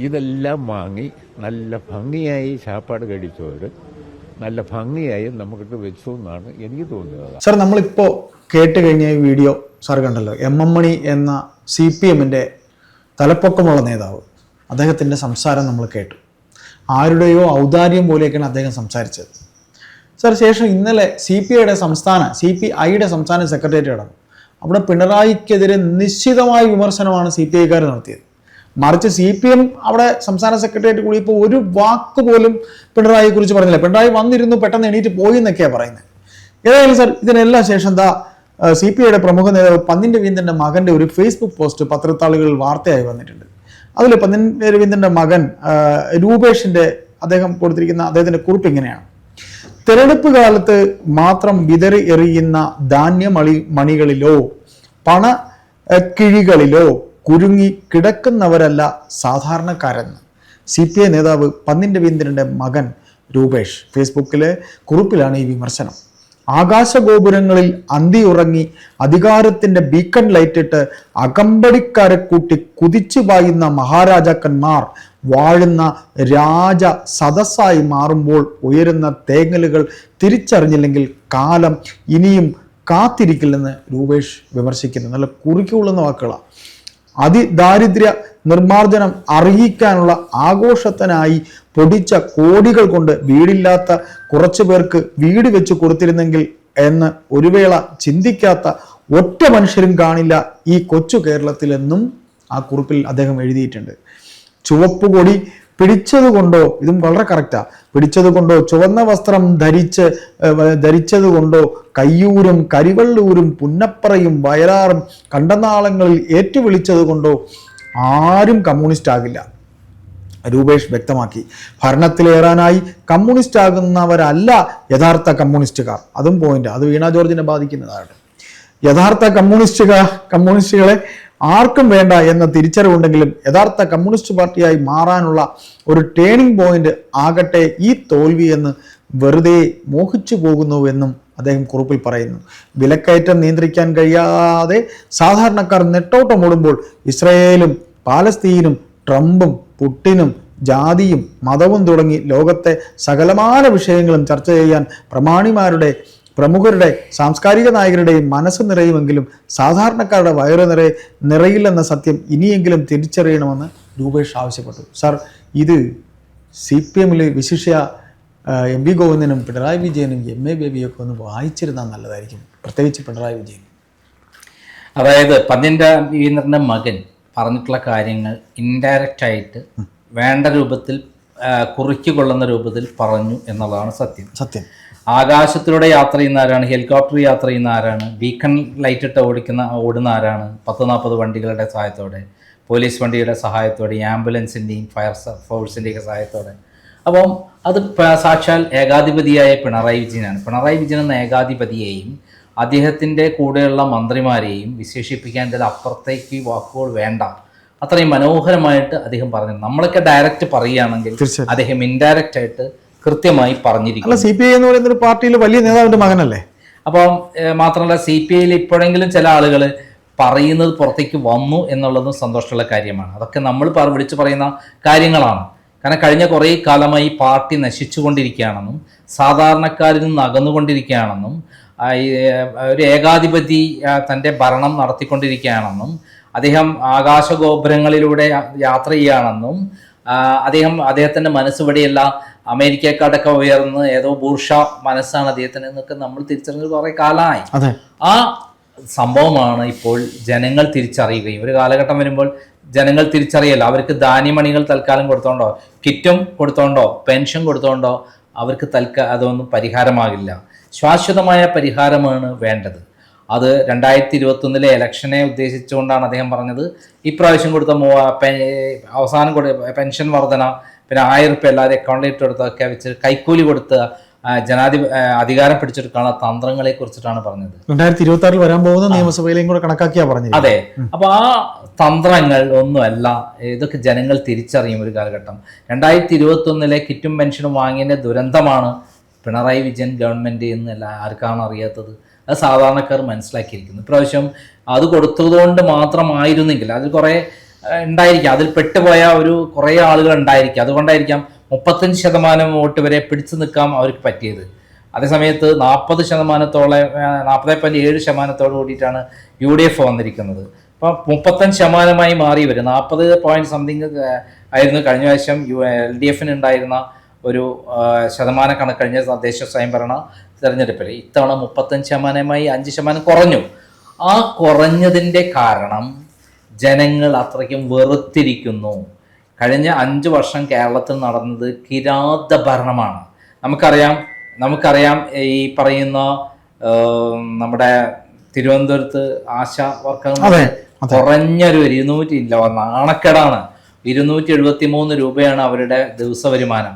ഇതെല്ലാം വാങ്ങി നല്ല ഭംഗിയായി ചാപ്പാട് കഴിച്ചവർ നല്ല ഭംഗിയായി നമുക്കിട്ട് വെച്ചു എന്നാണ് എനിക്ക് തോന്നുന്നത്. സാർ, നമ്മളിപ്പോൾ കേട്ട് കഴിഞ്ഞ ഈ വീഡിയോ സാർ കണ്ടല്ലോ. എം എം മണി എന്ന CPM-ന്റെ തലപ്പൊക്കമുള്ള നേതാവ്, അദ്ദേഹത്തിൻ്റെ സംസാരം നമ്മൾ കേട്ടു. ആരുടെയോ ഔദാര്യം പോലെയൊക്കെയാണ് അദ്ദേഹം സംസാരിച്ചത്. സാർ, ശേഷം ഇന്നലെ CPIയുടെ സംസ്ഥാന സെക്രട്ടേറിയറ്റ് നടന്നു. അവിടെ പിണറായിക്കെതിരെ നിശ്ചിതമായ വിമർശനമാണ് CPIക്കാർ നടത്തിയത്. മറിച്ച് CPM അവിടെ സംസ്ഥാന സെക്രട്ടേറിയറ്റ് കൂടിയപ്പോൾ ഒരു വാക്ക് പോലും പിണറായിയെ കുറിച്ച് പറഞ്ഞില്ല. പിണറായി വന്നിരുന്നു, പെട്ടെന്ന് എണീറ്റ് പോയി എന്നൊക്കെയാണ് പറയുന്നത്. ഏതായാലും സാർ, ഇതിനെല്ലാം ശേഷം CPIയുടെ പ്രമുഖ നേതാവ് പന്നിൻ രവീന്ദ്രൻ്റെ മകൻ്റെ ഒരു ഫേസ്ബുക്ക് പോസ്റ്റ് പത്രത്താളുകളിൽ വാർത്തയായി വന്നിട്ടുണ്ട്. അതിൽ പന്നിൻ രവീന്ദ്രൻ്റെ മകൻ രൂപേഷിൻ്റെ അദ്ദേഹം കൊടുത്തിരിക്കുന്ന അദ്ദേഹത്തിൻ്റെ കുറിപ്പ് ഇങ്ങനെയാണ്: തെരഞ്ഞെടുപ്പ് കാലത്ത് മാത്രം വിതറി എറിയുന്ന ധാന്യമണികളിലോ പണ കിഴികളിലോ കുരുങ്ങി കിടക്കുന്നവരല്ല സാധാരണക്കാരെന്ന് CPI നേതാവ് പന്നിൻ രവീന്ദ്രൻ്റെ മകൻ രൂപേഷ്. ഫേസ്ബുക്കിലെ കുറിപ്പിലാണ് ഈ വിമർശനം. ആകാശഗോപുരങ്ങളിൽ അന്തിയുറങ്ങി അധികാരത്തിൻ്റെ ബീക്കൺ ലൈറ്റിട്ട് അകമ്പടിക്കാരെ കൂട്ടി കുതിച്ചു പായുന്ന മഹാരാജാക്കന്മാർ വാഴുന്ന രാജ സദസ്സായി മാറുമ്പോൾ ഉയരുന്ന തേങ്ങലുകൾ തിരിച്ചറിഞ്ഞില്ലെങ്കിൽ കാലം ഇനിയും കാത്തിരിക്കില്ലെന്ന് രൂപേഷ് വിമർശിക്കുന്നു. നല്ല കുറിക്കുകൊള്ളുന്ന വാക്കുകളാണ്. അതിദാരിദ്ര്യ നിർമ്മാർജ്ജനം അറിയിക്കാനുള്ള ആഘോഷത്തിനായി പൊടിച്ച കോടികൾ കൊണ്ട് വീടില്ലാത്ത കുറച്ചു പേർക്ക് വീട് വെച്ച് കൊടുത്തിരുന്നെങ്കിൽ എന്ന് ഒരു വേള ചിന്തിക്കാത്ത ഒറ്റ മനുഷ്യരും കാണില്ല ഈ കൊച്ചു കേരളത്തിലെന്നും ആ കുറിപ്പിൽ അദ്ദേഹം എഴുതിയിട്ടുണ്ട്. ചുവപ്പ് കൊടി പിടിച്ചതുകൊണ്ടോ, ഇതും വളരെ കറക്റ്റാ, പിടിച്ചതുകൊണ്ടോ ചുവന്ന വസ്ത്രം ധരിച്ചതുകൊണ്ടോ കയ്യൂരും കരിവള്ളൂരും പുന്നപ്പറയും വയലാറും കണ്ടനാളങ്ങളിൽ ഏറ്റുവിളിച്ചതുകൊണ്ടോ ആരും കമ്മ്യൂണിസ്റ്റ് ആകില്ല. രൂപേഷ് വ്യക്തമാക്കി. ഭരണത്തിലേറാനായി കമ്മ്യൂണിസ്റ്റ് ആകുന്നവരല്ല യഥാർത്ഥ കമ്മ്യൂണിസ്റ്റുകാർ. അതും പോയിന്റ്. അത് വീണ ജോർജിനെ ബാധിക്കുന്നതാണ്. യഥാർത്ഥ കമ്മ്യൂണിസ്റ്റുകളെ ആർക്കും വേണ്ട എന്ന തിരിച്ചറിവുണ്ടെങ്കിലും യഥാർത്ഥ കമ്മ്യൂണിസ്റ്റ് പാർട്ടിയായി മാറാനുള്ള ഒരു ടേണിംഗ് പോയിന്റ് ആകട്ടെ ഈ തോൽവി എന്ന് വെറുതെ മോഹിച്ചു പോകുന്നുവെന്നും അദ്ദേഹം കുറിപ്പിൽ പറയുന്നു. വിലക്കയറ്റം നിയന്ത്രിക്കാൻ കഴിയാതെ സാധാരണക്കാർ നെട്ടോട്ടമോടുമ്പോൾ ഇസ്രയേലും പാലസ്തീനും ട്രംപും പുട്ടിനും ജാതിയും മതവും തുടങ്ങി ലോകത്തെ സകലമാന വിഷയങ്ങളും ചർച്ച ചെയ്യാൻ പ്രമുഖരുടെ സാംസ്കാരിക നായകരുടെയും മനസ്സ് നിറയുമെങ്കിലും സാധാരണക്കാരുടെ വയറ് നിറയില്ലെന്ന സത്യം ഇനിയെങ്കിലും തിരിച്ചറിയണമെന്ന് രൂപേഷ് ആവശ്യപ്പെട്ടു. സാർ, ഇത് CPM-ൽ വിശിഷ്യ MV ഗോവിന്ദനും പിണറായി വിജയനും MA ബേബിയൊക്കെ ഒന്ന് വായിച്ചിരുന്നാൽ നല്ലതായിരിക്കും, പ്രത്യേകിച്ച് പിണറായി വിജയൻ. അതായത് പന്നിൻ രവീന്ദ്രൻ്റെ മകൻ പറഞ്ഞിട്ടുള്ള കാര്യങ്ങൾ ഇൻഡയറക്റ്റായിട്ട് വേണ്ട രൂപത്തിൽ കുറിക്കൊള്ളുന്ന രൂപത്തിൽ പറഞ്ഞു എന്നുള്ളതാണ് സത്യം. ആകാശത്തിലൂടെ യാത്ര ചെയ്യുന്ന ആരാണ്? ഹെലികോപ്റ്റർ യാത്ര ചെയ്യുന്ന ആരാണ്? ബീക്കൺ ലൈറ്റിട്ട് ഓടുന്ന ആരാണ്? 10-40 വണ്ടികളുടെ സഹായത്തോടെ, പോലീസ് വണ്ടിയുടെ സഹായത്തോടെ, ആംബുലൻസിൻ്റെയും ഫയർ ഫോഴ്സിൻ്റെയൊക്കെ സഹായത്തോടെ. അപ്പം അത് സാക്ഷാൽ ഏകാധിപതിയായ പിണറായി വിജയനാണ്. പിണറായി വിജയൻ എന്ന ഏകാധിപതിയെയും അദ്ദേഹത്തിൻ്റെ കൂടെയുള്ള മന്ത്രിമാരെയും വിശേഷിപ്പിക്കാൻ അപ്പുറത്തേക്ക് വാക്കുകൾ വേണ്ട. അത്രയും മനോഹരമായിട്ട് അദ്ദേഹം പറഞ്ഞു. നമ്മളൊക്കെ ഡയറക്റ്റ് പറയുകയാണെങ്കിൽ അദ്ദേഹം ഇൻഡയറക്റ്റ് ആയിട്ട് കൃത്യമായി പറഞ്ഞിരിക്കുന്നു. CPI എന്ന് പറയുന്ന ഒരു പാർട്ടിയിൽ വലിയ നേതാവിന്റെ മകനല്ലേ. അപ്പം മാത്രമല്ല CPIയിൽ ഇപ്പോഴെങ്കിലും ചില ആളുകൾ പറയുന്നത് പുറത്തേക്ക് വന്നു എന്നുള്ളതും സന്തോഷമുള്ള കാര്യമാണ്. അതൊക്കെ നമ്മൾ വിളിച്ചു പറയുന്ന കാര്യങ്ങളാണ്. കാരണം കഴിഞ്ഞ കുറേ കാലമായി പാർട്ടി നശിച്ചുകൊണ്ടിരിക്കുകയാണെന്നും സാധാരണക്കാരിൽ നിന്ന് അകന്നുകൊണ്ടിരിക്കുകയാണെന്നും ഒരു ഏകാധിപതി തൻ്റെ ഭരണം നടത്തിക്കൊണ്ടിരിക്കുകയാണെന്നും അദ്ദേഹം ആകാശഗോപുരങ്ങളിലൂടെ യാത്ര ചെയ്യുകയാണെന്നും അദ്ദേഹത്തിൻ്റെ മനസ്സുപടിയല്ല അമേരിക്കക്കാടൊക്കെ ഉയർന്ന് ഏതോ ബൂർഷ മനസ്സാണ് അദ്ദേഹത്തിന് എന്നൊക്കെ നമ്മൾ തിരിച്ചറിഞ്ഞത് കുറേ കാലമായി. ആ സംഭവമാണ് ഇപ്പോൾ ജനങ്ങൾ തിരിച്ചറിയുകയും ഒരു കാലഘട്ടം വരുമ്പോൾ ജനങ്ങൾ തിരിച്ചറിയല്ല. അവർക്ക് ധാന്യമണികൾ തൽക്കാലം കൊടുത്തോണ്ടോ, കിറ്റും കൊടുത്തോണ്ടോ, പെൻഷൻ കൊടുത്തോണ്ടോ അവർക്ക് അതൊന്നും പരിഹാരമാകില്ല. ശാശ്വതമായ പരിഹാരമാണ് വേണ്ടത്. അത് 2021 ഇലക്ഷനെ ഉദ്ദേശിച്ചുകൊണ്ടാണ് അദ്ദേഹം പറഞ്ഞത്. ഇപ്രാവശ്യം കൊടുത്ത അവസാനം പെൻഷൻ വർധന, പിന്നെ 1000 രൂപ എല്ലാവരും അക്കൗണ്ടിൽ ഇട്ട് കൊടുത്തൊക്കെ വെച്ച് കൈക്കൂലി കൊടുത്ത് അധികാരം പിടിച്ചെടുക്കാനുള്ള തന്ത്രങ്ങളെ കുറിച്ചിട്ടാണ് പറഞ്ഞത്. 2026 വരാൻ പോകുന്ന നിയമസഭയിലേയും കൂടെ കണക്കാക്കിയാ പറഞ്ഞത്. അതെ. അപ്പൊ ആ തന്ത്രങ്ങൾ ഒന്നുമല്ല, ഇതൊക്കെ ജനങ്ങൾ തിരിച്ചറിയും ഒരു കാലഘട്ടം. 2021 കിറ്റും പെൻഷനും വാങ്ങിയതിന്റെ ദുരന്തമാണ് പിണറായി വിജയൻ ഗവൺമെന്റ് എന്നല്ല ആർക്കാണ് അറിയാത്തത്. അത് സാധാരണക്കാർ മനസ്സിലാക്കിയിരിക്കുന്നു. ഇപ്രാവശ്യം അത് കൊടുത്തതുകൊണ്ട് മാത്രമായിരുന്നെങ്കിൽ അതിൽ കുറേ ഉണ്ടായിരിക്കാം, അതിൽ പെട്ടുപോയ ഒരു കുറേ ആളുകൾ ഉണ്ടായിരിക്കാം. അതുകൊണ്ടായിരിക്കാം 35% വോട്ട് വരെ പിടിച്ചു നിൽക്കാൻ അവർക്ക് പറ്റിയത്. അതേസമയത്ത് 40%, 40.7% കൂടിയിട്ടാണ് UDF വന്നിരിക്കുന്നത്. അപ്പം 35% മാറി വരും. 40 ആയിരുന്നു കഴിഞ്ഞ പ്രാവശ്യം LDF ഉണ്ടായിരുന്ന ഒരു ശതമാനക്കണക്ക് കഴിഞ്ഞ തദ്ദേശ സ്വയംഭരണ തെരഞ്ഞെടുപ്പിൽ. ഇത്തവണ 35% 5% കുറഞ്ഞു. ആ കുറഞ്ഞതിൻ്റെ കാരണം ജനങ്ങൾ അത്രയ്ക്കും വെറുത്തിരിക്കുന്നു. കഴിഞ്ഞ 5 വർഷം കേരളത്തിൽ നടന്നത് കിരാത ഭരണമാണ്. നമുക്കറിയാം ഈ പറയുന്ന നമ്മുടെ തിരുവനന്തപുരത്ത് ആശാ വർക്കർ കുറഞ്ഞൊരു 200 ഇല്ല, നാണക്കേടാണ്. 273 രൂപയാണ് അവരുടെ ദിവസ വരുമാനം.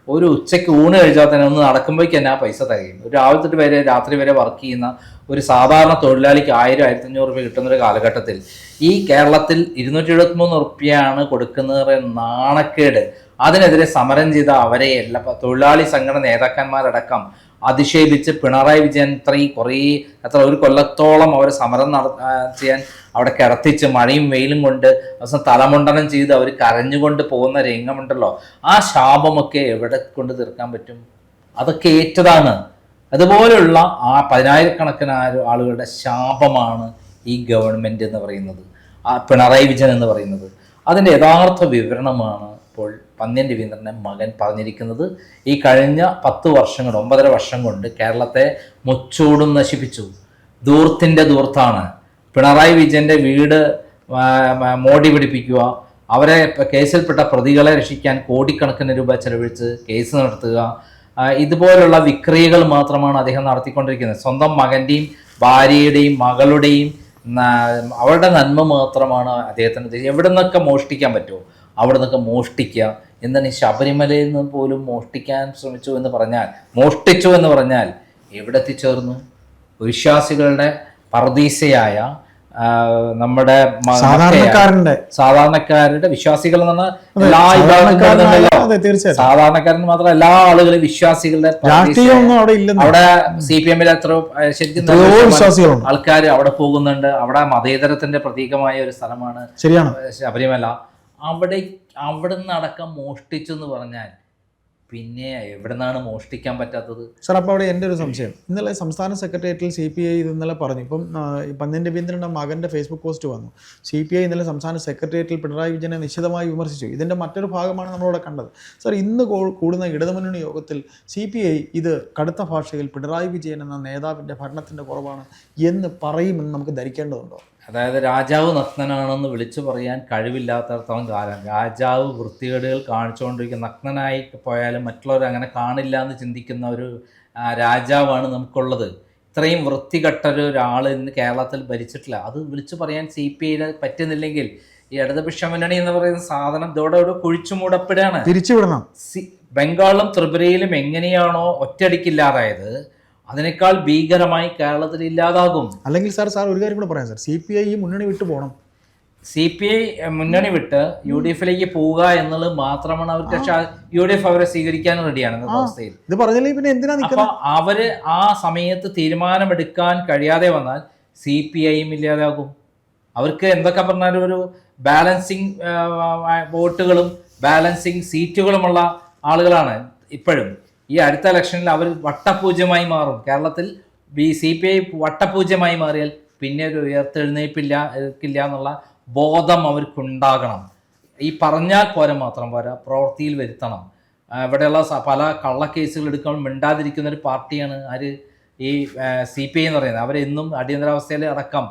ഒരു ഉച്ചയ്ക്ക് ഊണ് കഴിച്ചാൽ തന്നെ ഒന്ന് നടക്കുമ്പോഴേക്ക് തന്നെ ആ പൈസ തികയും. ഒരു രാവിലെ തൊട്ട് വരെ രാത്രി വരെ വർക്ക് ചെയ്യുന്ന ഒരു സാധാരണ തൊഴിലാളിക്ക് 1000-1500 രൂപ കിട്ടുന്നൊരു കാലഘട്ടത്തിൽ ഈ കേരളത്തിൽ 273 രൂപയാണ് കൊടുക്കുന്നത്. നാണക്കേട്. അതിനെതിരെ സമരം ചെയ്ത അവരെ എല്ലാ തൊഴിലാളി സംഘടന നേതാക്കന്മാരടക്കം അധിക്ഷേപിച്ച് പിണറായി വിജയൻ ഒരു കൊല്ലത്തോളം അവരെ സമരം ചെയ്യാൻ അവിടെ കിടത്തിച്ച് മഴയും വെയിലും കൊണ്ട് അവസാനം തലമുണ്ടനം ചെയ്ത് അവർ കരഞ്ഞുകൊണ്ട് പോകുന്ന രംഗമുണ്ടല്ലോ. ആ ശാപമൊക്കെ എവിടെ കൊണ്ട് തീർക്കാൻ പറ്റും? അതൊക്കെ ഏറ്റതാണ്. അതുപോലുള്ള ആ 10,000-കണക്കിന് ആളുകളുടെ ശാപമാണ് ഈ ഗവൺമെൻറ് എന്ന് പറയുന്നത്, ആ പിണറായി വിജയൻ എന്ന് പറയുന്നത്. അതിൻ്റെ യഥാർത്ഥ വിവരണമാണ് ഇപ്പോൾ പന്ന്യൻ രവീന്ദ്രൻ്റെ മകൻ പറഞ്ഞിരിക്കുന്നത്. ഈ കഴിഞ്ഞ 10 വർഷം കൊണ്ട് 9.5 വർഷം കൊണ്ട് കേരളത്തെ മുച്ചൂടും നശിപ്പിച്ചു. ധൂർത്തിൻ്റെ ധൂർത്താണ്. പിണറായി വിജയൻ്റെ വീട് മോടി പിടിപ്പിക്കുക, അവരെ കേസിൽപ്പെട്ട പ്രതികളെ രക്ഷിക്കാൻ കോടിക്കണക്കിന് രൂപ ചെലവഴിച്ച് കേസ് നടത്തുക, ഇതുപോലുള്ള വിക്രിയകൾ മാത്രമാണ് അദ്ദേഹം നടത്തിക്കൊണ്ടിരിക്കുന്നത്. സ്വന്തം മകൻ്റെയും ഭാര്യയുടെയും മകളുടെയും അവരുടെ നന്മ മാത്രമാണ് അദ്ദേഹത്തിന്. എവിടെ നിന്നൊക്കെ മോഷ്ടിക്കാൻ പറ്റുമോ അവിടെ നിന്നൊക്കെ മോഷ്ടിക്കുക. എന്താണ് ഈ ശബരിമലയിൽ നിന്ന് പോലും മോഷ്ടിച്ചു എന്ന് പറഞ്ഞാൽ എവിടെ എത്തിച്ചേർന്നു? വിശ്വാസികളുടെ പർദീസയായ നമ്മുടെ സാധാരണക്കാരുടെ വിശ്വാസികൾ എന്ന് പറഞ്ഞാൽ എല്ലാ സാധാരണക്കാരന് മാത്രം എല്ലാ ആളുകളും വിശ്വാസികളുടെ അവിടെ CPM-ൽ ശരിക്കും ആൾക്കാർ അവിടെ പോകുന്നുണ്ട്. അവിടെ മതേതരത്തിന്റെ പ്രതീകമായ ഒരു സ്ഥലമാണ് ശബരിമല. അവിടെ നിന്ന് അടക്കം മോഷ്ടിച്ചു എന്ന് പറഞ്ഞാൽ പിന്നെ എവിടെ നിന്നാണ് മോഷ്ടിക്കാൻ പറ്റാത്തത്? സാർ, അപ്പോൾ അവിടെ എൻ്റെ ഒരു സംശയം, ഇന്നലെ സംസ്ഥാന സെക്രട്ടേറിയറ്റിൽ CPI ഇന്നലെ പറഞ്ഞു, ഇപ്പം പന്ന്യൻ രവീന്ദ്രൻ്റെ മകൻ്റെ ഫേസ്ബുക്ക് പോസ്റ്റ് വന്നു. CPI ഇന്നലെ സംസ്ഥാന സെക്രട്ടേറിയറ്റിൽ പിണറായി വിജയനെ നിശിതമായി വിമർശിച്ചു. ഇതിൻ്റെ മറ്റൊരു ഭാഗമാണ് നമ്മളിവിടെ കണ്ടത്. സാർ, ഇന്ന് കൂടുന്ന ഇടതുമുന്നണി യോഗത്തിൽ CPI ഇത് കടുത്ത ഭാഷയിൽ പിണറായി വിജയൻ എന്ന നേതാവിൻ്റെ ഭരണത്തിൻ്റെ കുറവാണ് എന്ന് പറയുമെന്ന് നമുക്ക് ധരിക്കേണ്ടതുണ്ടോ? അതായത് രാജാവ് നഗ്നനാണെന്ന് വിളിച്ചു പറയാൻ കഴിവില്ലാത്തടത്തോളം കാലം രാജാവ് വൃത്തികേടുകൾ കാണിച്ചുകൊണ്ടിരിക്കുന്ന, നഗ്നനായി പോയാലും മറ്റുള്ളവർ അങ്ങനെ കാണില്ല എന്ന് ചിന്തിക്കുന്ന ഒരു രാജാവാണ് നമുക്കുള്ളത്. ഇത്രയും വൃത്തികെട്ടൊരാൾ ഇന്ന് കേരളത്തിൽ ഭരിച്ചിട്ടില്ല. അത് വിളിച്ചു പറയാൻ CPI പറ്റുന്നില്ലെങ്കിൽ ഈ ഇടതുപക്ഷ മുന്നണി എന്ന് പറയുന്ന സാധനം ഇതോടെ കുഴിച്ചു മൂടപ്പെടുകയാണ്. തിരിച്ചുവിടണം. ബംഗാളിലും ത്രിപുരയിലും എങ്ങനെയാണോ ഒറ്റയടിക്കില്ലാതായത് അതിനേക്കാൾ ഭീകരമായി കേരളത്തിൽ ഇല്ലാതാകും. അല്ലെങ്കിൽ സാർ ഒരു കാര്യം കൂടെ പറയാം സാർ, CPI മുന്നണി വിട്ടു പോകണം. CPI മുന്നണി വിട്ട് UDF-ലേക്ക് പോവുക എന്നുള്ളത് മാത്രമാണ് അവർക്ക്. പക്ഷെ UDF അവരെ സ്വീകരിക്കാൻ റെഡിയാണ് അവസ്ഥയിൽ. ഇത് പറഞ്ഞില്ലേ പിന്നെ എന്തിനാ? അപ്പൊ അവര് ആ സമയത്ത് തീരുമാനമെടുക്കാൻ കഴിയാതെ വന്നാൽ CPI-യും ഇല്ലാതാകും. അവർക്ക് എന്തൊക്കെ പറഞ്ഞാലും ഒരു ബാലൻസിങ് വോട്ടുകളും ബാലൻസിങ് സീറ്റുകളുമുള്ള ആളുകളാണ് ഇപ്പോഴും. ഈ അടുത്ത ഇലക്ഷനിൽ അവർ വട്ടപൂജ്യമായി മാറും. കേരളത്തിൽ CPI വട്ടപൂജ്യമായി മാറിയാൽ പിന്നെ ഒരു ഉയർത്തെഴുന്നേൽപ്പില്ല എന്നുള്ള ബോധം അവർക്കുണ്ടാകണം. ഈ പറഞ്ഞാൽ മാത്രം പോരാ, പ്രവൃത്തിയിൽ വരുത്തണം. ഇവിടെയുള്ള പല കള്ളക്കേസുകൾ എടുക്കാൻ മിണ്ടാതിരിക്കുന്ന ഒരു പാർട്ടിയാണ് ഈ CPI എന്ന് പറയുന്നത്. അവരെന്നും അടിയന്തരാവസ്ഥയിൽ അടക്കം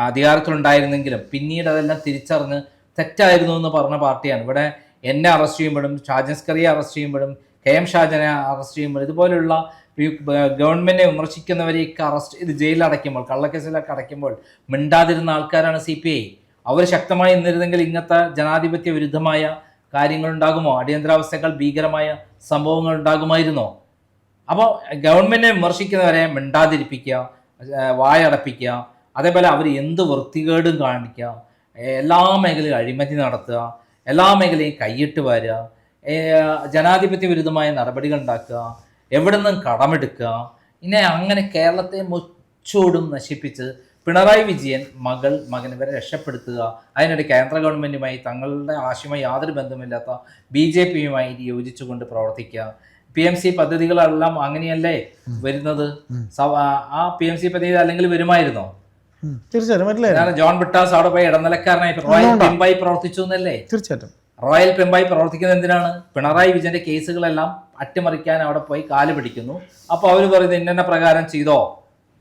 അധികാരത്തിലുണ്ടായിരുന്നെങ്കിലും പിന്നീട് അതെല്ലാം തിരിച്ചറിഞ്ഞ് തെറ്റായിരുന്നു എന്ന് പറഞ്ഞ പാർട്ടിയാണ്. ഇവിടെ എന്നെ അറസ്റ്റ് ചെയ്യുമ്പോഴും ഷാജൻ സ്കറിയെ അറസ്റ്റ് ചെയ്യുമ്പോഴും KM ഷാജനെ അറസ്റ്റ് ചെയ്യുമ്പോൾ ഇതുപോലുള്ള ഗവൺമെൻറ്റിനെ വിമർശിക്കുന്നവരെയൊക്കെ അറസ്റ്റ് ചെയ്ത് ജയിലിൽ അടയ്ക്കുമ്പോൾ, കള്ളക്കേസിലൊക്കെ അടയ്ക്കുമ്പോൾ മിണ്ടാതിരുന്ന ആൾക്കാരാണ് CPI. അവർ ശക്തമായി നിന്നിരുന്നെങ്കിൽ ഇങ്ങനത്തെ ജനാധിപത്യ വിരുദ്ധമായ കാര്യങ്ങൾ ഉണ്ടാകുമോ? അടിയന്തരാവസ്ഥയേക്കാൾ ഭീകരമായ സംഭവങ്ങൾ ഉണ്ടാകുമായിരുന്നോ? അപ്പോൾ ഗവൺമെൻറ്റിനെ വിമർശിക്കുന്നവരെ മിണ്ടാതിരിപ്പിക്കുക, വായടപ്പിക്കുക, അതേപോലെ അവർ എന്ത് വൃത്തികേടും കാണിക്കുക, എല്ലാ മേഖലയും അഴിമതി നടത്തുക, എല്ലാ മേഖലയും കൈയിട്ട് വാരുക, ജനാധിപത്യ വിരുദ്ധമായ നടപടികൾ ഉണ്ടാക്കുക, എവിടെ നിന്നും കടമെടുക്കുക, ഇങ്ങനെ അങ്ങനെ കേരളത്തെ മുച്ചൂടും നശിപ്പിച്ച് പിണറായി വിജയൻ മകൻ ഇവരെ രക്ഷപ്പെടുത്തുക, അതിനിടെ കേന്ദ്ര ഗവൺമെന്റുമായി തങ്ങളുടെ ആശയമായി യാതൊരു ബന്ധമില്ലാത്ത BJP-യുമായി യോജിച്ചുകൊണ്ട് പ്രവർത്തിക്കുക. PMC പദ്ധതികളെല്ലാം അങ്ങനെയല്ലേ വരുന്നത്? ആ PMC പദ്ധതി അല്ലെങ്കിൽ വരുമായിരുന്നോ? തീർച്ചയായിട്ടും ജോൺ ബ്രിട്ടാസ് അവിടെ പോയി ഇടനിലക്കാരനായി റോയൽ പെമ്പായി പ്രവർത്തിച്ചു എന്നല്ലേ? തീർച്ചയായിട്ടും റോയൽ പെമ്പായി പ്രവർത്തിക്കുന്നത് എന്തിനാണ്? പിണറായി വിജയന്റെ കേസുകളെല്ലാം അട്ടിമറിക്കാൻ അവിടെ പോയി കാല് പിടിക്കുന്നു. അപ്പൊ അവര് പറയുന്നത് ഇന്ന പ്രകാരം ചെയ്തോ.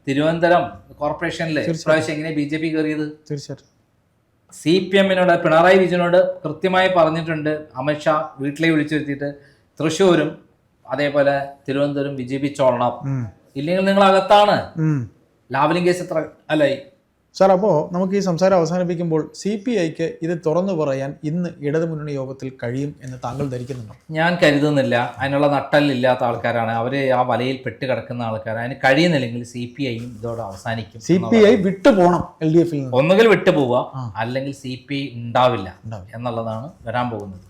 തിരുവനന്തപുരം കോർപ്പറേഷനിൽ ഇപ്രാവശ്യം എങ്ങനെ BJP കയറിയത്? തീർച്ചയായിട്ടും CPM-നോട് പിണറായി വിജയനോട് കൃത്യമായി പറഞ്ഞിട്ടുണ്ട്. അമിത്ഷാ വീട്ടിലേക്ക് വിളിച്ചു വരുത്തിയിട്ട് തൃശ്ശൂരും അതേപോലെ തിരുവനന്തപുരം വിജയിപ്പിച്ചോളണം, ഇല്ലെങ്കിൽ നിങ്ങൾ അകത്താണ്. ലാവലിംഗ് കേസ് എത്ര അല്ലേ സാർ? അപ്പോൾ നമുക്ക് ഈ സംസാരം അവസാനിപ്പിക്കുമ്പോൾ CPIക്ക് ഇത് തുറന്നു പറയാൻ ഇന്ന് ഇടതുമുന്നണി യോഗത്തിൽ കഴിയും എന്ന് താങ്കൾ ധരിക്കുന്നുണ്ടോ? ഞാൻ കരുതുന്നില്ല. അതിനുള്ള നട്ടല്ലില്ലാത്ത ആൾക്കാരാണ് അവർ, ആ വലയിൽ പെട്ട് കിടക്കുന്ന ആൾക്കാർ. അതിന് കഴിയുന്നില്ലെങ്കിൽ CPIയും ഇതോടെ അവസാനിക്കും. CPI വിട്ടു പോകണം LDF-ൽ നിന്ന്. ഒന്നുകിൽ വിട്ടുപോവുക, അല്ലെങ്കിൽ CPI ഉണ്ടാവില്ല എന്നുള്ളതാണ് വരാൻ പോകുന്നത്.